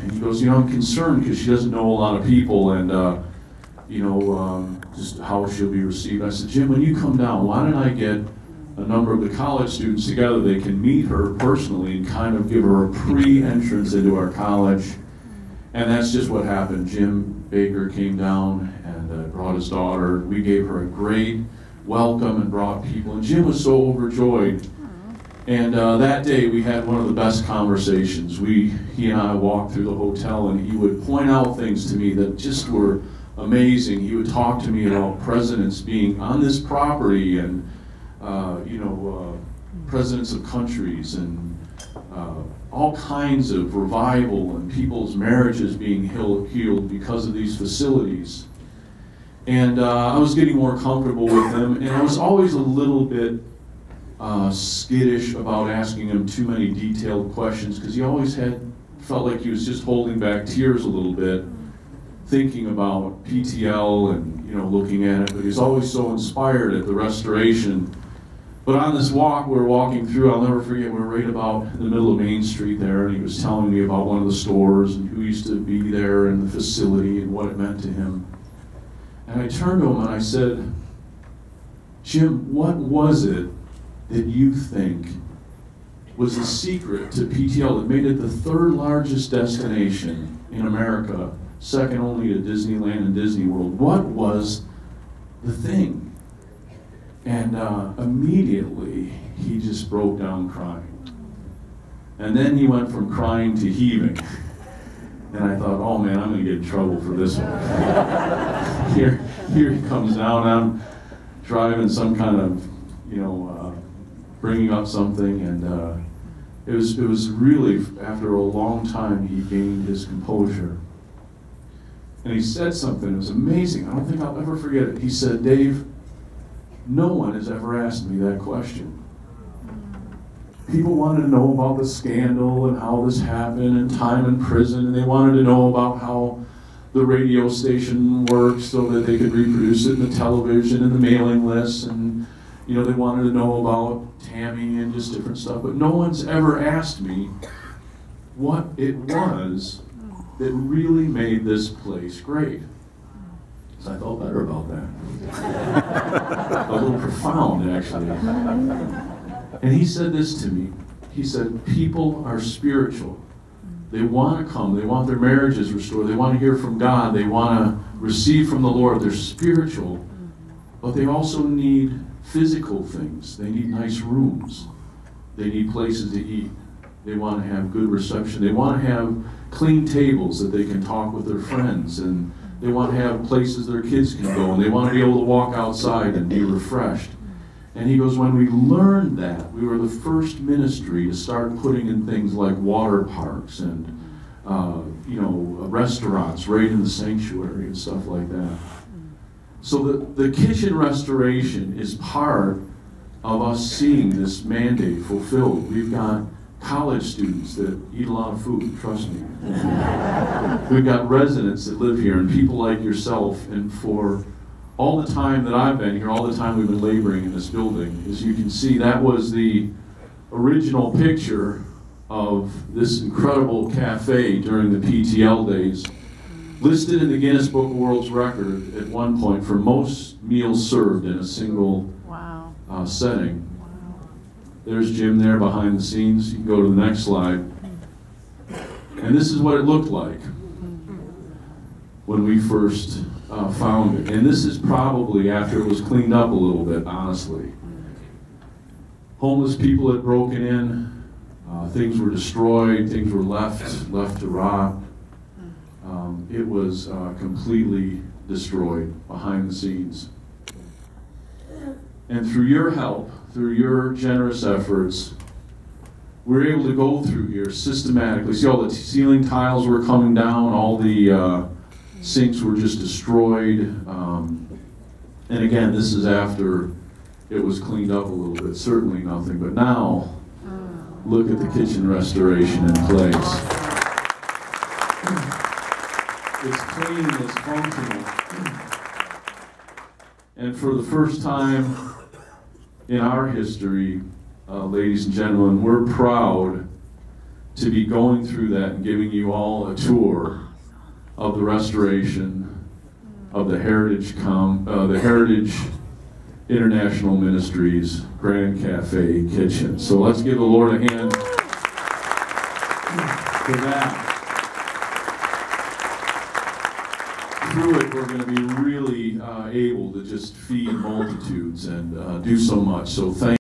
And he goes, you know, I'm concerned because she doesn't know a lot of people and, just how she'll be received. I said, Jim, when you come down, why don't I get a number of the college students together? They can meet her personally and kind of give her a pre-entrance into our college. And that's just what happened. Jim Baker came down and brought his daughter. We gave her a great welcome and brought people. And Jim was so overjoyed. And that day we had one of the best conversations. He and I walked through the hotel and he would point out things to me that just were amazing. He would talk to me about presidents being on this property and presidents of countries and all kinds of revival and people's marriages being healed because of these facilities. And I was getting more comfortable with him, and I was always a little bit skittish about asking him too many detailed questions because he always felt like he was just holding back tears a little bit, thinking about PTL and looking at it. But he was always so inspired at the restoration. But on this walk we were walking through, I'll never forget, we were right about in the middle of Main Street there, and he was telling me about one of the stores and who used to be there and the facility and what it meant to him. And I turned to him and I said, Jim, what was it that you think was the secret to PTL that made it the third largest destination in America, second only to Disneyland and Disney World? What was the thing? And immediately he just broke down crying. And then he went from crying to heaving. And I thought, oh man, I'm going to get in trouble for this one. Here he comes down, I'm driving some kind of, bringing up something, and it was really, after a long time, he gained his composure. And he said something, it was amazing, I don't think I'll ever forget it. He said, Dave, no one has ever asked me that question. People wanted to know about the scandal and how this happened and time in prison, and they wanted to know about how the radio station works so that they could reproduce it in the television and the mailing lists, and they wanted to know about Tammy and just different stuff. But no one's ever asked me what it was that really made this place great. So I felt better about that. A little profound, actually. And he said this to me. He said, people are spiritual. They want to come. They want their marriages restored. They want to hear from God. They want to receive from the Lord. They're spiritual. But they also need physical things. They need nice rooms. They need places to eat. They want to have good reception. They want to have clean tables that they can talk with their friends. And they want to have places their kids can go. And they want to be able to walk outside and be refreshed. And he goes, when we learned that, we were the first ministry to start putting in things like water parks and restaurants right in the sanctuary and stuff like that. So the kitchen restoration is part of us seeing this mandate fulfilled. We've got college students that eat a lot of food, trust me. We've got residents that live here and people like yourself, and for all the time that I've been here, all the time we've been laboring in this building, as you can see, that was the original picture of this incredible cafe during the PTL days. Listed in the Guinness Book of World Records at one point for most meals served in a single setting. Wow. There's Jim there behind the scenes. You can go to the next slide. And this is what it looked like when we first found it. And this is probably after it was cleaned up a little bit, honestly. Homeless people had broken in, things were destroyed, things were left to rot. It was completely destroyed behind the scenes. And through your help, through your generous efforts, we were able to go through here systematically. See, all the ceiling tiles were coming down, all the sinks were just destroyed. And again, this is after it was cleaned up a little bit, certainly nothing. But now, look at the kitchen restoration in place. It's clean, it's functional. And for the first time in our history, ladies and gentlemen, we're proud to be going through that and giving you all a tour of the restoration of the Heritage International Ministries Grand Cafe Kitchen. So let's give the Lord a hand for that. Through it, we're going to be really able to just feed multitudes and do so much. So thank